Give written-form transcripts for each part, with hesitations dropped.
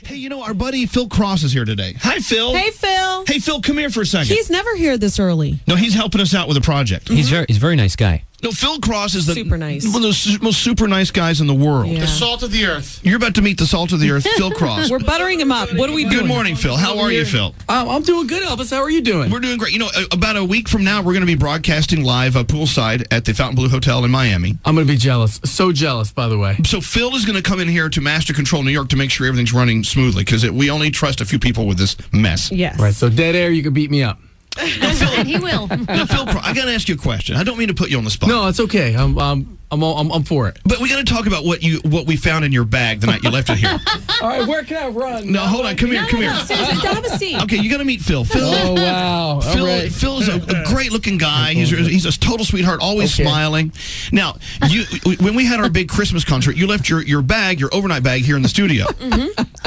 Hey, you know, our buddy Phill Kross is here today. Hi, Phil. Hey, Phil. Hey, Phil, come here for a second. He's never here this early. No, he's helping us out with a project. He's a very nice guy. No, Phill Kross is Super nice. one of the most super nice guys in the world. Yeah. The salt of the earth. You're about to meet the salt of the earth, Phill Kross. We're buttering him up. What are we doing? Good morning, Phil. How are you, Phil? I'm doing good, Elvis. How are you doing? We're doing great. You know, about a week from now, we're going to be broadcasting live poolside at the Fontainebleau Hotel in Miami. I'm going to be jealous. So jealous, by the way. So Phil is going to come in here to Master Control New York to make sure everything's running smoothly because we only trust a few people with this mess. Yes. Right, so dead air, you can beat me up. And he will. Now, Phil, I got to ask you a question. I don't mean to put you on the spot. No, it's okay. I'm for it. But we got to talk about what we found in your bag the night you left it here. All right, where can I run? No, hold on. Come here. No, seriously, have a seat. Okay, you got to meet Phil. Oh, wow. Phil, All right. Phil is a great-looking guy. He's a total sweetheart, always smiling. Now, when we had our big Christmas concert, you left your bag, your overnight bag, here in the studio,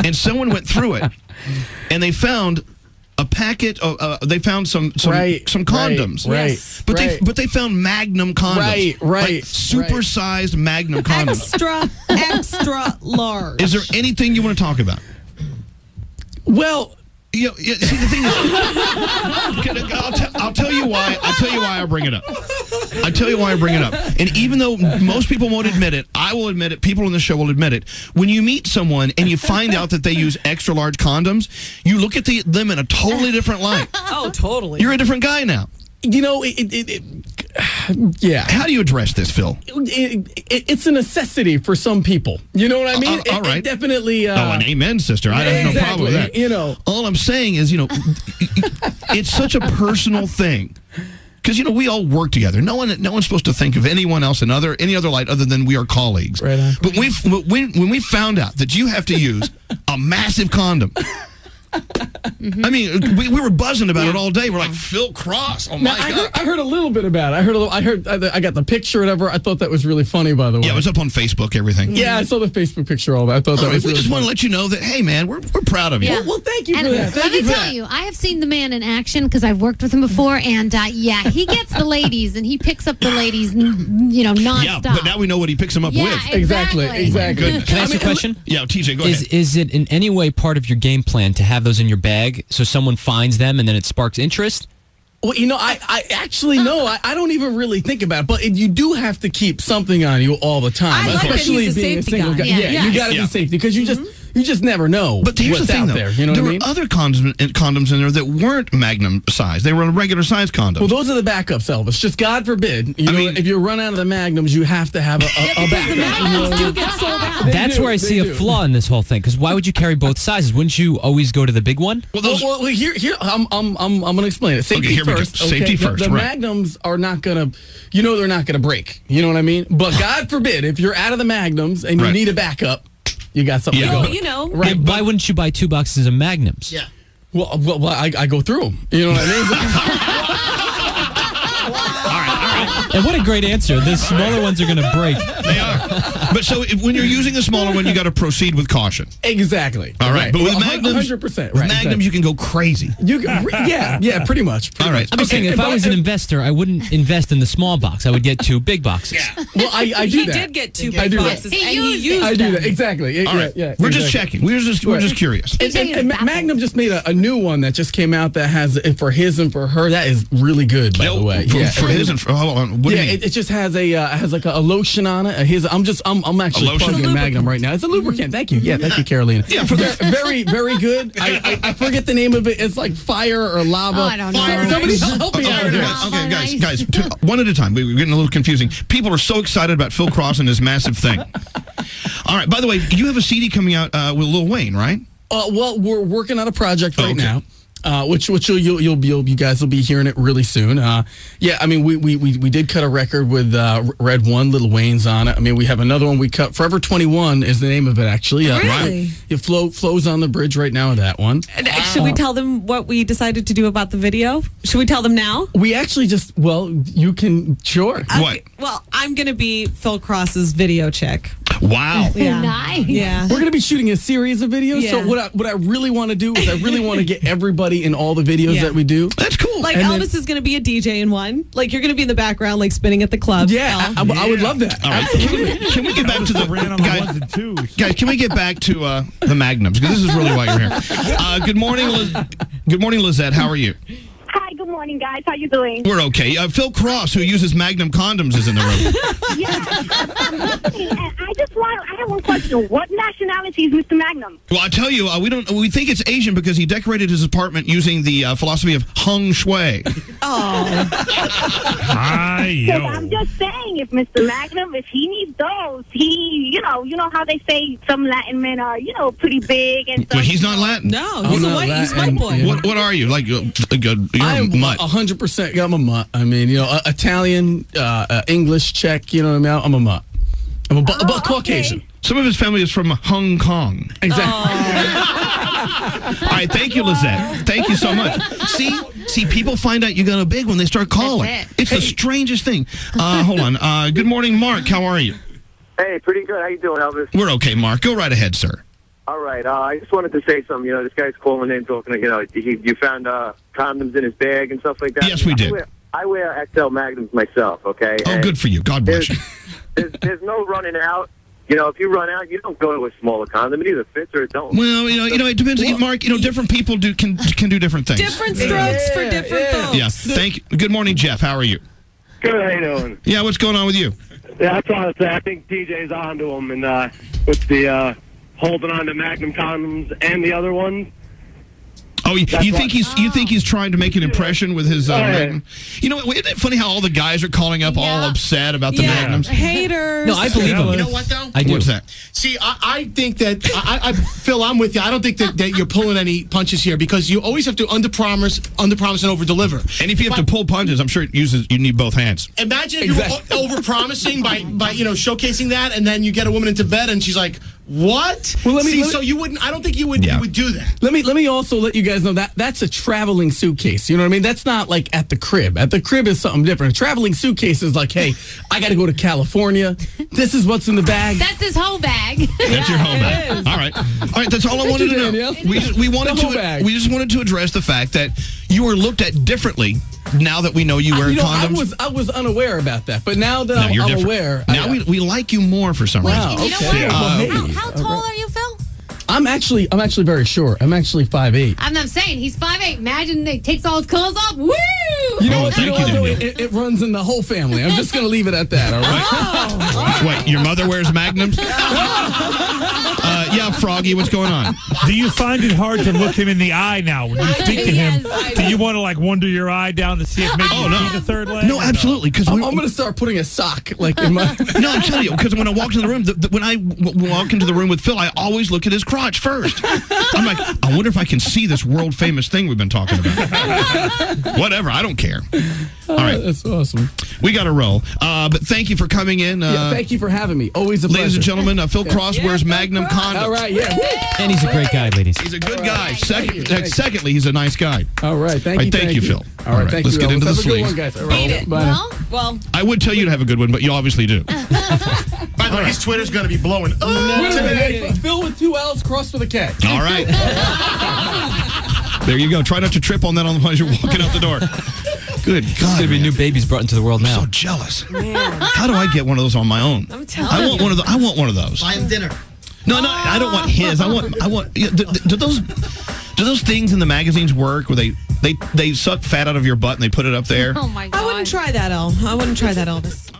and someone went through it, and they found a packet of. They found some condoms, Right. Yes. But they found Magnum condoms, Right. like super-sized Magnum condoms. Extra large. Is there anything you want to talk about? Well, See, the thing is, I'll tell you why. I'll tell you why I bring it up. I tell you why I bring it up. And even though most people won't admit it, I will admit it. People on the show will admit it. When you meet someone and you find out that they use extra large condoms, you look at them in a totally different light. Oh, totally. You're a different guy now. you know, yeah. How do you address this, Phil? It's a necessity for some people. You know what I mean? All right. It definitely. An amen, sister. I have no problem with that. You know, all I'm saying is, it's such a personal thing. Because, we all work together. No one's supposed to think of anyone else in any other light other than we are colleagues. Right on. But when we found out that you have to use a massive condom, mm-hmm. I mean, we were buzzing about it all day. We're like, Phill Kross. Oh my God! I heard a little bit about it. I got the picture, whatever. I thought that was really funny, by the way. Yeah, it was up on Facebook. Everything. Yeah, I saw the Facebook picture. All that. I thought that was. We really just want to let you know that, hey, man, we're proud of you. Yeah. Well, thank you for and that. Let me tell you, I have seen the man in action because I've worked with him before, and he gets the ladies and he picks up the ladies, nonstop. Yeah, but now we know what he picks them up with. Exactly. Good. Can I ask a question? Yeah, TJ, go ahead. Is it in any way part of your game plan to have those in your bag so someone finds them and then it sparks interest? Well, I actually know. I don't even really think about it, but you do have to keep something on you all the time, I like that especially he's a being a safety single guy. guy. Yeah, you got to be safety because you just never know. But here's what's the thing, out though. there. You know there what I mean? were other condoms in there that weren't Magnum size. They were a regular size condom. Well, those are the backups, Elvis. Just God forbid, if you run out of the Magnums, you have to have a backup. The Magnums do get sold out. That's where I see a flaw in this whole thing. Because why would you carry both sizes? Wouldn't you always go to the big one? Well, here, I'm going to explain it. Safety here first. we go. Safety first. The right. Magnums are not going to, they're not going to break. You know what I mean? But God forbid, if you're out of the Magnums and you need a backup, you got something to go. Right. Why wouldn't you buy 2 boxes of Magnums? Yeah. Well, I go through them. You know what I mean? And what a great answer. The smaller ones are going to break. They are. But so when you're using a smaller one, you got to proceed with caution. Exactly. All right. But with Magnums, 100%. With Magnums, you can go crazy. Yeah, pretty much. All right. I'm just saying, if I was an investor, I wouldn't invest in the small box. I would get 2 big boxes. Yeah. Well, I do that. He did get 2 big boxes, and he used I them. do that. Exactly. All right. Yeah, we're just checking. We're just curious. And Magnum just made a new one that just came out that has for his and for her. That is really good, by the way. For his and for hold on. What do you mean? It just has has like a lotion on it. I'm actually plugging Magnum right now. It's a lubricant. Thank you. Yeah, thank you, Carolina. Yeah, very, very good. I forget the name of it. It's like fire or lava. Oh, I don't know. Somebody help me out here. Okay, guys, one at a time. We're getting a little confusing. People are so excited about Phill Kross and his massive thing. All right. By the way, you have a CD coming out with Lil Wayne, right? Well, we're working on a project right now. Which you guys will be hearing it really soon. I mean we did cut a record with Red One, Lil Wayne's on it. I mean we have another one we cut. Forever 21 is the name of it actually. Really? It flows on the bridge right now with that one. And should we tell them what we decided to do about the video? Should we tell them now? We actually you can sure. What? Well, I'm going to be Phill Kross's video chick. Wow. Yeah. Nice. Yeah. We're going to be shooting a series of videos. Yeah. So what I really want to do is I really want to get everybody in all the videos Yeah. that we do. That's cool. Like And Elvis is going to be a DJ in one. Like you're going to be in the background, like spinning at the club. Yeah, I would love that. All right. Can we get back to the ran on the ones and twos. guys? Can we get back to the Magnums? Because this is really why you're here. Good morning, Good morning, Lizette. How are you? Hi, good morning, guys. How you doing? We're okay. Phill Kross, who uses Magnum condoms, is in the room. Yes, I'm listening, and I have one question. What nationality is Mr. Magnum? Well, I tell you, we think it's Asian because he decorated his apartment using the philosophy of hung shui. Because I'm just saying, if Mr. Magnum, if he needs those, you know how they say some Latin men are, pretty big and stuff. Well, he's not Latin. No, he's a white. He's white boy. What are you? Like you're I a am mutt. 100%. I'm a mutt. I mean, Italian, English, Czech. You know what I mean? I'm a mutt. I'm a Caucasian. Some of his family is from Hong Kong. Exactly. All right, thank you, Lizette. Thank you so much. See, people find out you got a big one. They start calling. That's It's the strangest thing. Hold on. Good morning, Mark. How are you? Hey, pretty good. How you doing, Elvis? We're okay, Mark. Go right ahead, sir. All right. I just wanted to say something. This guy's calling in talking. You found condoms in his bag and stuff like that. Yes, we did. I wear XL Magnums myself. Okay. Oh, And good for you. God bless you. There's no running out. If you run out, you don't go to a smaller condom. It either fits or it don't. Well, it depends. Mark, different people can do different things. Different strokes for different folks. Yeah. Thank you. Good morning, Jeff. How are you? Good. How you doing? Yeah. What's going on with you? Yeah, that's all I say. I think DJ's onto him, and with the holding on to Magnum condoms and the other ones. Oh, you think he's trying to make an impression with his Magnum? You know what? Isn't it funny how all the guys are calling up all upset about the Magnums? Haters. No, I believe him. You know what, though? I do. What's that? See, I think that, Phil, I'm with you. I don't think that you're pulling any punches here because you always have to underpromise and overdeliver. And if you have to pull punches, I'm sure you need both hands. Imagine if you were overpromising by showcasing that, and then you get a woman into bed and she's like, "What?" Well, so you wouldn't. I don't think you would do that. Let me also let you guys know that's a traveling suitcase. You know what I mean? That's not like at the crib. At the crib is something different. A traveling suitcase is like, hey, I got to go to California. This is what's in the bag. That's his whole bag. That's your home bag. All right. That's all I wanted to know. Danielle. We just wanted to address the fact that you were looked at differently now that we know you wear condoms. I was unaware about that, but now that I'm different. aware, Now we like you more for some reason. Wow. You know Okay. what? How tall are you, Phil? I'm actually very short. I'm actually 5'8". I'm not saying he's 5'8". Imagine he takes all his clothes off. Woo! You know Oh, what? thank you, though? Danielle. It runs in the whole family. I'm just going to leave it at that, all right? What, your mother wears Magnums? Yeah, Froggy, what's going on? Do you find it hard to look him in the eye now when you speak to him? Yes. Do you want to wonder your eye down to see if maybe you see the third leg? No, absolutely. Because I'm going to start putting a sock in my... No, I'm telling you, because when I walked in the room, when I walk into the room with Phil, I always look at his crotch first. I'm like, I wonder if I can see this world famous thing we've been talking about. Whatever, I don't care. All right, That's awesome. we got to roll. But thank you for coming in. Thank you for having me. Always a pleasure. Ladies and gentlemen, Phill Kross wears Magnum condoms. All right, yeah. And he's a great guy, ladies. He's a good guy. Secondly, he's a nice guy. All right, thank you. Thank you, Phil. All right, thank let's you. get into the Have a good sleeves. one, guys. All right. Beat it. Bye. Well, I would tell you to have a good one, but you obviously do. By the way, his Twitter's going to be blowing. Wait a minute. Phil with 2 L's, Cross with a K. All right. There you go. Try not to trip on that as you're walking out the door. Good God. There's going to be new babies brought into the world now. I'm so jealous. How do I get one of those on my own? I'm telling I want one of those. I want one of those. Buy him dinner. No, I don't want his. I want. Do those things in the magazines work where they suck fat out of your butt and they put it up there? Oh my God. I wouldn't try that, I wouldn't try that, Elvis.